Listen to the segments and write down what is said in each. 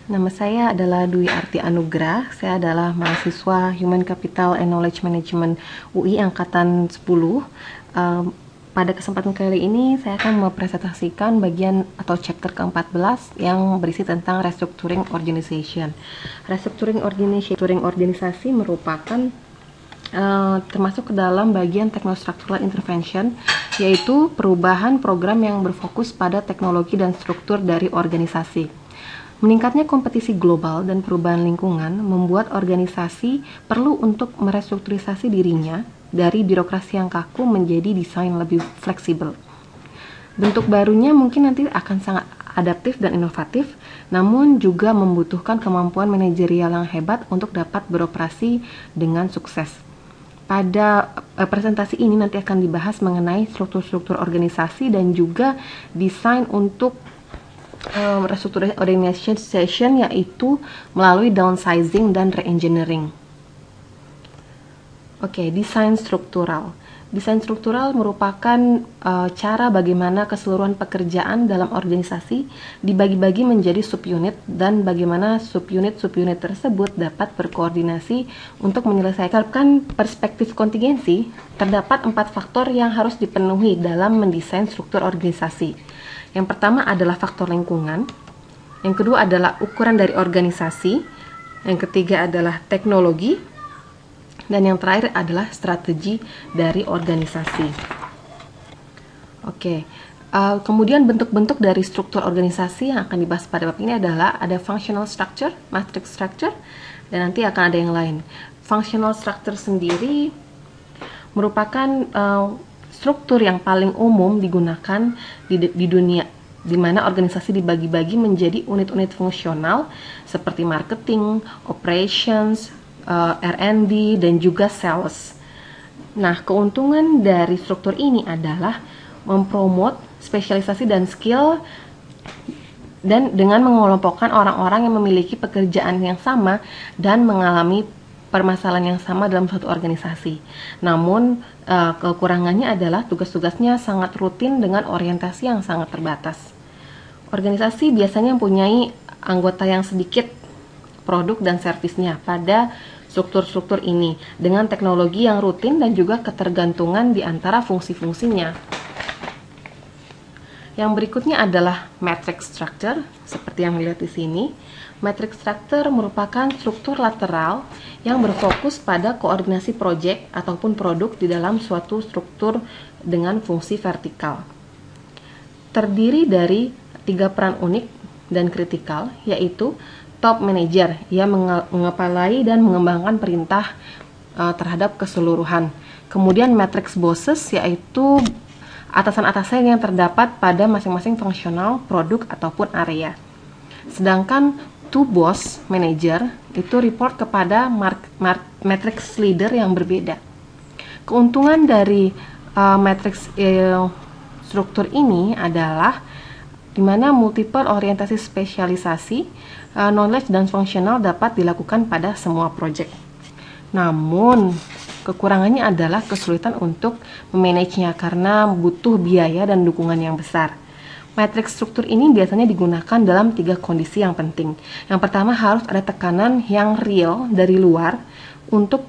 Nama saya adalah Dwi Arti Anugrah. Saya adalah mahasiswa Human Capital and Knowledge Management UI Angkatan 10. Pada kesempatan kali ini, saya akan mempresentasikan bagian atau chapter ke-14 yang berisi tentang Restructuring Organization. Restructuring organisasi merupakan termasuk ke dalam bagian Technostructural Intervention, yaitu perubahan program yang berfokus pada teknologi dan struktur dari organisasi. Meningkatnya kompetisi global dan perubahan lingkungan membuat organisasi perlu untuk merestrukturisasi dirinya dari birokrasi yang kaku menjadi desain lebih fleksibel. Bentuk barunya mungkin nanti akan sangat adaptif dan inovatif, namun juga membutuhkan kemampuan manajerial yang hebat untuk dapat beroperasi dengan sukses. Pada presentasi ini nanti akan dibahas mengenai struktur-struktur organisasi dan juga desain untuk restructuring organization, yaitu melalui downsizing dan reengineering. Oke, desain struktural. Desain struktural merupakan cara bagaimana keseluruhan pekerjaan dalam organisasi dibagi-bagi menjadi subunit dan bagaimana subunit tersebut dapat berkoordinasi untuk menyelesaikan perspektif kontingensi. Terdapat 4 faktor yang harus dipenuhi dalam mendesain struktur organisasi. Yang pertama adalah faktor lingkungan, yang kedua adalah ukuran dari organisasi, yang ketiga adalah teknologi, dan yang terakhir adalah strategi dari organisasi. Oke, kemudian bentuk-bentuk dari struktur organisasi yang akan dibahas pada bab ini adalah ada functional structure, matrix structure, dan nanti akan ada yang lain. Functional structure sendiri merupakan struktur yang paling umum digunakan di dunia, di mana organisasi dibagi-bagi menjadi unit-unit fungsional seperti marketing, operations, R&D, dan juga sales. Nah, keuntungan dari struktur ini adalah mempromot spesialisasi dan skill dan dengan mengelompokkan orang-orang yang memiliki pekerjaan yang sama dan mengalami permasalahan yang sama dalam suatu organisasi. Namun, kekurangannya adalah tugas-tugasnya sangat rutin dengan orientasi yang sangat terbatas. Organisasi biasanya mempunyai anggota yang sedikit produk dan servisnya pada struktur-struktur ini dengan teknologi yang rutin dan juga ketergantungan di antara fungsi-fungsinya. Yang berikutnya adalah matrix structure, seperti yang dilihat di sini. Matrix structure merupakan struktur lateral yang berfokus pada koordinasi proyek ataupun produk di dalam suatu struktur dengan fungsi vertikal. Terdiri dari 3 peran unik dan kritikal, yaitu top manager yang mengepalai dan mengembangkan perintah terhadap keseluruhan. Kemudian matrix bosses, yaitu atasan-atasan yang terdapat pada masing-masing fungsional, produk, ataupun area. Sedangkan two boss manager itu report kepada matrix leader yang berbeda. Keuntungan dari matrix struktur ini adalah di mana multiple orientasi spesialisasi, knowledge dan fungsional dapat dilakukan pada semua project. Namun, kekurangannya adalah kesulitan untuk memanagenya karena butuh biaya dan dukungan yang besar. Matrix struktur ini biasanya digunakan dalam 3 kondisi yang penting. Yang pertama, harus ada tekanan yang real dari luar untuk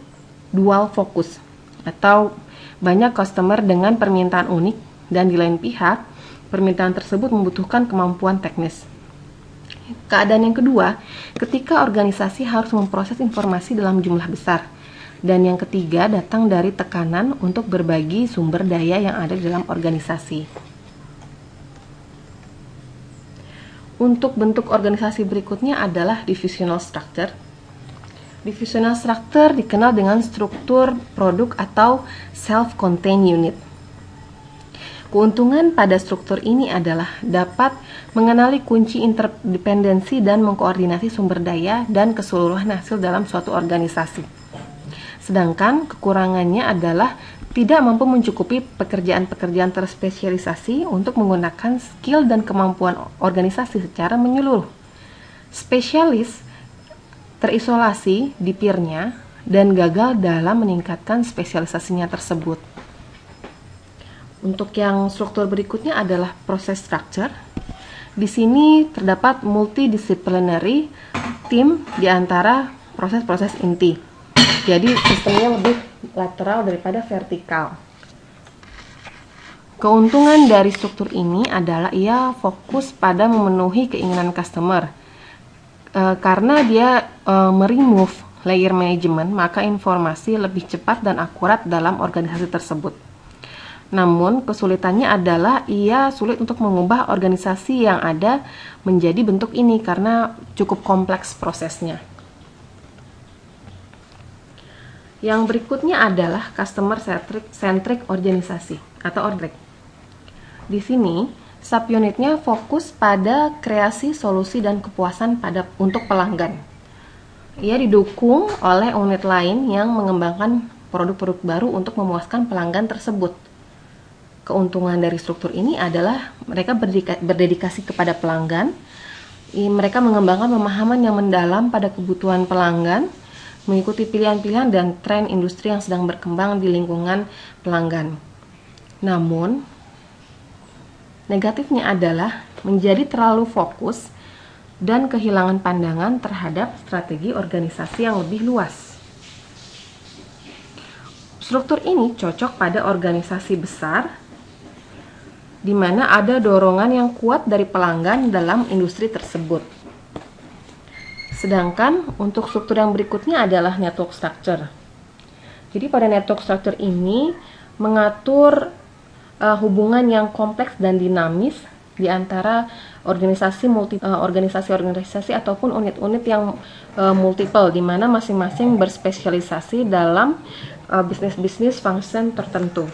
dual fokus atau banyak customer dengan permintaan unik, dan di lain pihak permintaan tersebut membutuhkan kemampuan teknis. Keadaan yang kedua, ketika organisasi harus memproses informasi dalam jumlah besar. Dan yang ketiga, datang dari tekanan untuk berbagi sumber daya yang ada di dalam organisasi. Untuk bentuk organisasi berikutnya adalah divisional structure. Divisional structure dikenal dengan struktur produk atau self-contained unit. Keuntungan pada struktur ini adalah dapat mengenali kunci interdependensi dan mengkoordinasi sumber daya dan keseluruhan hasil dalam suatu organisasi. Sedangkan kekurangannya adalah tidak mampu mencukupi pekerjaan-pekerjaan terspesialisasi untuk menggunakan skill dan kemampuan organisasi secara menyeluruh. Spesialis terisolasi di peer-nya dan gagal dalam meningkatkan spesialisasinya tersebut. Untuk yang struktur berikutnya adalah proses structure. Di sini terdapat multidisciplinary team di antara proses-proses inti. Jadi sistemnya lebih lateral daripada vertikal. Keuntungan dari struktur ini adalah ia fokus pada memenuhi keinginan customer. Karena dia meremove layer management, maka informasi lebih cepat dan akurat dalam organisasi tersebut. Namun, kesulitannya adalah ia sulit untuk mengubah organisasi yang ada menjadi bentuk ini karena cukup kompleks prosesnya. Yang berikutnya adalah customer centric organisasi atau OCE. Di sini, subunitnya fokus pada kreasi solusi dan kepuasan untuk pelanggan. Ia didukung oleh unit lain yang mengembangkan produk-produk baru untuk memuaskan pelanggan tersebut. Keuntungan dari struktur ini adalah mereka berdedikasi kepada pelanggan, mereka mengembangkan pemahaman yang mendalam pada kebutuhan pelanggan, mengikuti pilihan-pilihan dan tren industri yang sedang berkembang di lingkungan pelanggan. Namun, negatifnya adalah menjadi terlalu fokus dan kehilangan pandangan terhadap strategi organisasi yang lebih luas. Struktur ini cocok pada organisasi besar di mana ada dorongan yang kuat dari pelanggan dalam industri tersebut. Sedangkan untuk struktur yang berikutnya adalah network structure. Jadi pada network structure ini mengatur hubungan yang kompleks dan dinamis di antara organisasi ataupun unit-unit yang multiple, di mana masing-masing berspesialisasi dalam bisnis function tertentu.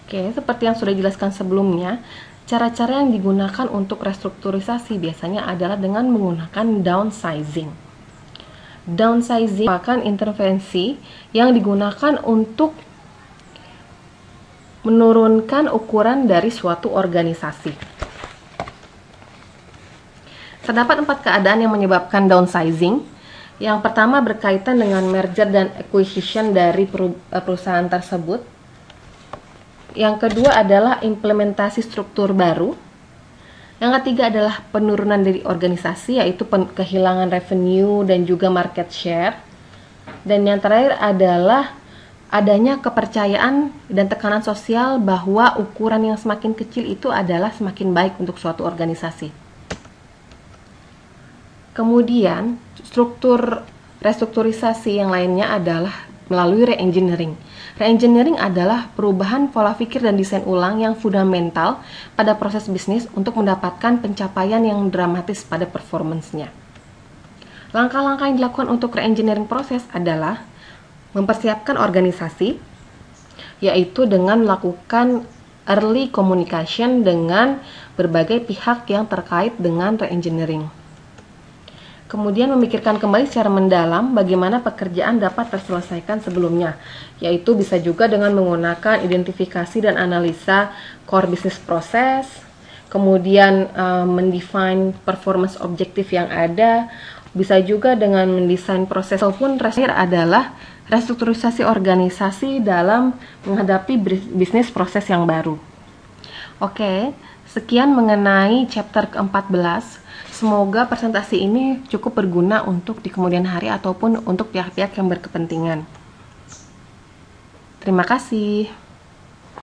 Oke, seperti yang sudah dijelaskan sebelumnya, cara-cara yang digunakan untuk restrukturisasi biasanya adalah dengan menggunakan downsizing. Downsizing merupakan intervensi yang digunakan untuk menurunkan ukuran dari suatu organisasi. Terdapat 4 keadaan yang menyebabkan downsizing. Yang pertama berkaitan dengan merger dan acquisition dari perusahaan tersebut. Yang kedua adalah implementasi struktur baru. Yang ketiga adalah penurunan dari organisasi, yaitu kehilangan revenue dan juga market share. Dan yang terakhir adalah adanya kepercayaan dan tekanan sosial bahwa ukuran yang semakin kecil itu adalah semakin baik untuk suatu organisasi. Kemudian, struktur restrukturisasi yang lainnya adalah melalui re-engineering. Re-engineering adalah perubahan pola pikir dan desain ulang yang fundamental pada proses bisnis untuk mendapatkan pencapaian yang dramatis pada performance-nya. Langkah-langkah yang dilakukan untuk re-engineering proses adalah mempersiapkan organisasi, yaitu dengan melakukan early communication dengan berbagai pihak yang terkait dengan re-engineering. Kemudian memikirkan kembali secara mendalam bagaimana pekerjaan dapat terselesaikan sebelumnya, yaitu bisa juga dengan menggunakan identifikasi dan analisa core business process, kemudian mendefine performance objektif yang ada, bisa juga dengan mendesain proses ataupun terakhir adalah restrukturisasi organisasi dalam menghadapi bisnis proses yang baru. Oke, sekian mengenai chapter ke-14. Semoga presentasi ini cukup berguna untuk di kemudian hari ataupun untuk pihak-pihak yang berkepentingan. Terima kasih.